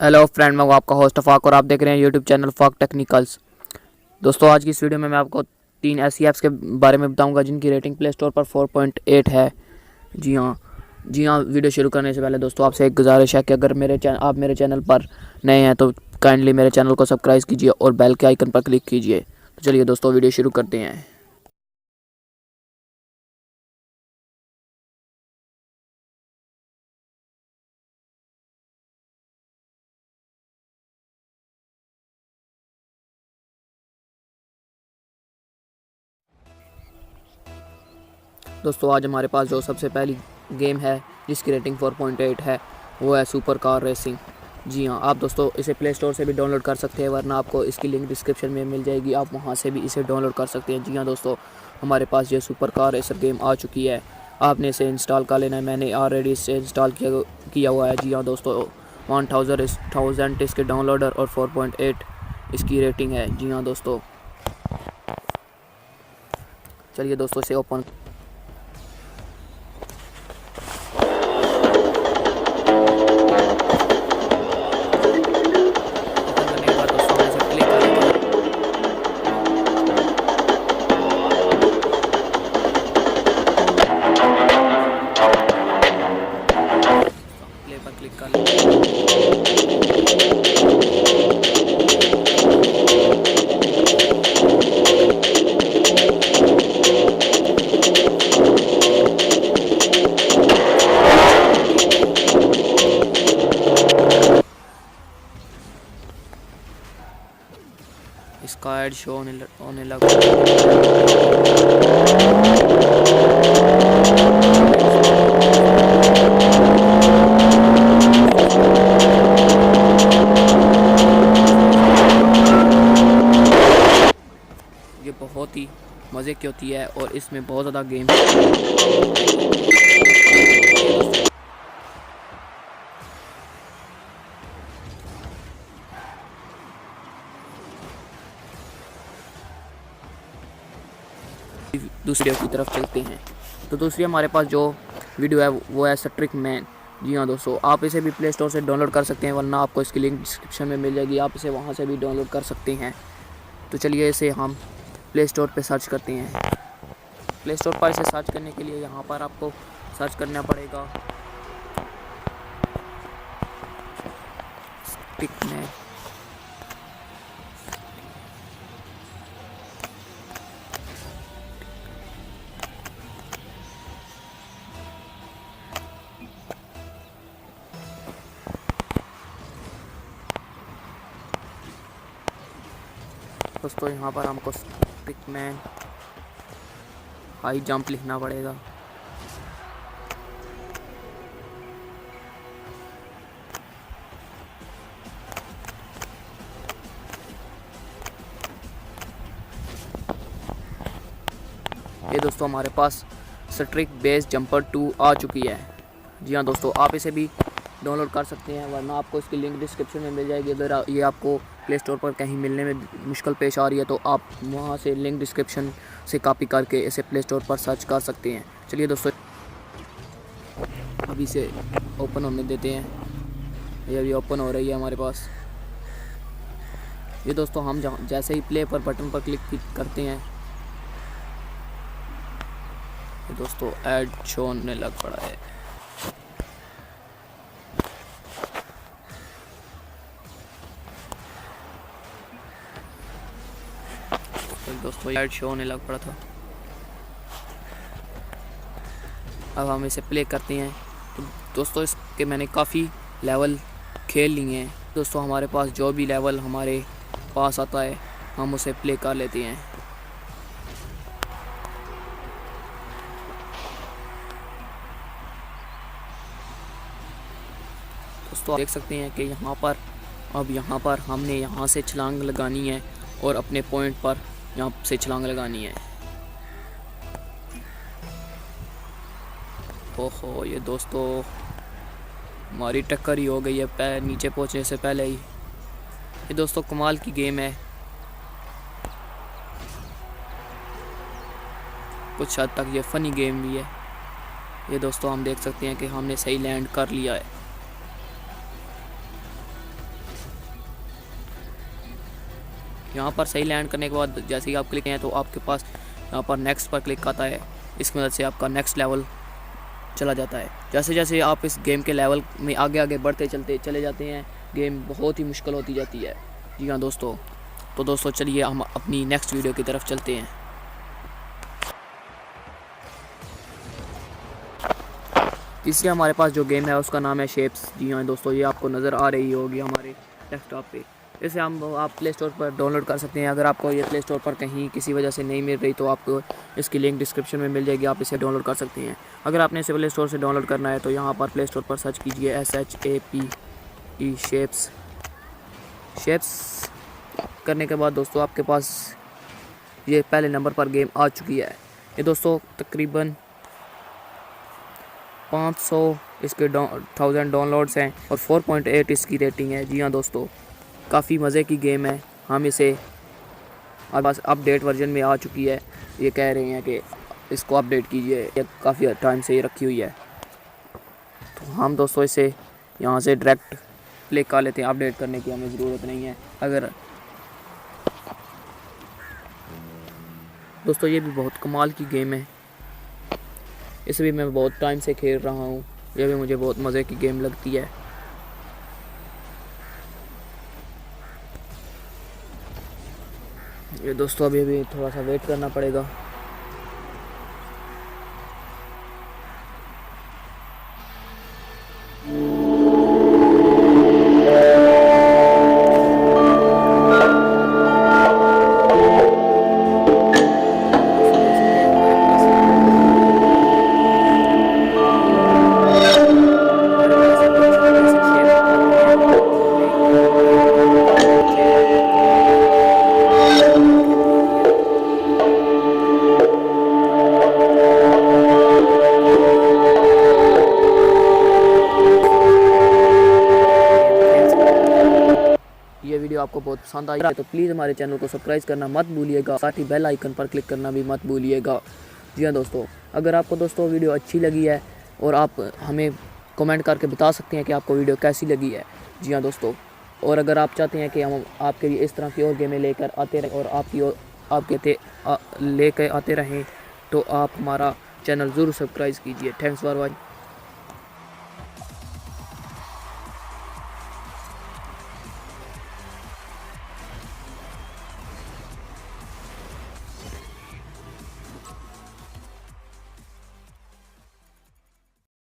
Hello friend, मैं आपका host फाक और आप देख रहे हैं यूट्यूब चैनल फाक टेक्निकल्स। दोस्तों, आज की इस वीडियो में मैं आपको 3 ऐसी ऐप्स के बारे में बताऊंगा जिनकी रेटिंग प्ले स्टोर पर 4.8 है। जी हाँ, वीडियो शुरू करने से पहले दोस्तों आपसे एक गुजारिश है कि अगर आप मेरे चैनल पर नए हैं तो काइंडली मेरे चैनल को सब्सक्राइब कीजिए और बेल के आइकन पर क्लिक कीजिए। तो चलिए दोस्तों, वीडियो शुरू करते हैं। दोस्तों, आज हमारे पास जो सबसे पहली गेम है जिसकी रेटिंग 4.8 है वो है सुपर कार रेसिंग। जी हाँ, आप दोस्तों इसे प्ले स्टोर से भी डाउनलोड कर सकते हैं, वरना आपको इसकी लिंक डिस्क्रिप्शन में मिल जाएगी, आप वहाँ से भी इसे डाउनलोड कर सकते हैं। जी हाँ दोस्तों, हमारे पास ये सुपर कार रेसर गेम आ चुकी है। आपने इसे इंस्टॉल कर लेना है, मैंने ऑलरेडी इसे इंस्टॉल किया हुआ है। जी हाँ दोस्तों, 1000 इसके डाउनलोडर और 4.8 इसकी रेटिंग है। जी हाँ दोस्तों, चलिए दोस्तों इसे ओपन करने के बाद दोस्तों हम इसे प्ले करेंगे। प्ले पर क्लिक कर लेते हैं। इसका ऐड शो होने लगा। ये बहुत ही मज़े की होती है और इसमें बहुत ज़्यादा गेम दूसरी की तरफ चलते हैं। तो दूसरी हमारे पास जो वीडियो है वो है स्ट्रिक मैन। जी हाँ दोस्तों, आप इसे भी प्ले स्टोर से डाउनलोड कर सकते हैं, वरना आपको इसकी लिंक डिस्क्रिप्शन में मिल जाएगी, आप इसे वहाँ से भी डाउनलोड कर सकते हैं। तो चलिए इसे हम प्ले स्टोर पर सर्च करते हैं। प्ले स्टोर पर इसे सर्च करने के लिए यहाँ पर आपको सर्च करना पड़ेगा स्ट्रिक मैन। दोस्तों यहाँ पर हमको स्ट्रिक मैन हाई जंप लिखना पड़ेगा। ये दोस्तों हमारे पास स्ट्रिक बेस जंपर 2 आ चुकी है। जी हाँ दोस्तों, आप इसे भी डाउनलोड कर सकते हैं, वरना आपको इसकी लिंक डिस्क्रिप्शन में मिल जाएगी। अगर ये आपको प्ले स्टोर पर कहीं मिलने में मुश्किल पेश आ रही है तो आप वहाँ से लिंक डिस्क्रिप्शन से कॉपी करके इसे प्ले स्टोर पर सर्च कर सकते हैं। चलिए दोस्तों, अभी इसे ओपन होने देते हैं। ये अभी ओपन हो रही है हमारे पास। ये दोस्तों हम जैसे ही प्ले पर बटन पर क्लिक करते हैं, ये दोस्तों ऐड शो होने लग पड़ा है। दोस्तों ऐड शो होने लग पड़ा था। अब हम इसे प्ले करते हैं। तो दोस्तों इसके मैंने काफ़ी लेवल खेल लिए हैं। दोस्तों हमारे पास जो भी लेवल हमारे पास आता है हम उसे प्ले कर लेते हैं। दोस्तों आप देख सकते हैं कि यहाँ पर हमने यहाँ से छलांग लगानी है और अपने पॉइंट पर यहाँ से छलांग लगानी है। ओहो, ये दोस्तों हमारी टक्कर ही हो गई है पैर नीचे पहुँचने से पहले ही। ये दोस्तों कमाल की गेम है, कुछ हद तक ये फ़नी गेम भी है। ये दोस्तों हम देख सकते हैं कि हमने सही लैंड कर लिया है। यहाँ पर सही लैंड करने के बाद जैसे ही आप क्लिक हैं तो आपके पास यहाँ पर नेक्स्ट पर क्लिक आता है। इसकी मदद से आपका नेक्स्ट लेवल चला जाता है। जैसे जैसे आप इस गेम के लेवल में आगे आगे बढ़ते चलते चले जाते हैं, गेम बहुत ही मुश्किल होती जाती है। जी हाँ दोस्तों, तो दोस्तों चलिए हम अपनी नेक्स्ट वीडियो की तरफ चलते हैं। तीसरी हमारे पास जो गेम है उसका नाम है शेप्स। जी हाँ दोस्तों, ये आपको नज़र आ रही होगी हमारे डेस्कटॉप पे। इसे आप प्ले स्टोर पर डाउनलोड कर सकते हैं। अगर आपको ये प्ले स्टोर पर कहीं किसी वजह से नहीं मिल रही तो आपको इसकी लिंक डिस्क्रिप्शन में मिल जाएगी, आप इसे डाउनलोड कर सकते हैं। अगर आपने इसे प्ले स्टोर से डाउनलोड करना है तो यहाँ पर प्ले स्टोर पर सर्च कीजिए SHAPE शेप्स। करने के बाद दोस्तों आपके पास ये पहले नंबर पर गेम आ चुकी है। ये दोस्तों तकरीबन 500 इसके 1000 डाउनलोड्स हैं और 4.8 इसकी रेटिंग है। जी हाँ दोस्तों, काफ़ी मज़े की गेम है। हम इसे बस अपडेट वर्जन में आ चुकी है। ये कह रहे हैं कि इसको अपडेट कीजिए, ये काफ़ी टाइम से ये रखी हुई है। तो हम दोस्तों इसे यहाँ से डायरेक्ट प्ले कर लेते हैं, अपडेट करने की हमें ज़रूरत नहीं है। अगर दोस्तों ये भी बहुत कमाल की गेम है, इसे भी मैं बहुत टाइम से खेल रहा हूँ। ये भी मुझे बहुत मज़े की गेम लगती है। ये दोस्तों अभी थोड़ा सा वेट करना पड़ेगा। ये वीडियो आपको बहुत पसंद आई है तो प्लीज़ हमारे चैनल को सब्सक्राइब करना मत भूलिएगा, साथ ही बेल आइकन पर क्लिक करना भी मत भूलिएगा। जी हाँ दोस्तों, अगर आपको दोस्तों वीडियो अच्छी लगी है और आप हमें कमेंट करके बता सकते हैं कि आपको वीडियो कैसी लगी है। जी हाँ दोस्तों, और अगर आप चाहते हैं कि हम आपके लिए इस तरह की और गेमें लेकर आते रहें और लेकर आते रहें तो आप हमारा चैनल ज़रूर सब्सक्राइब कीजिए। Thanks for watching.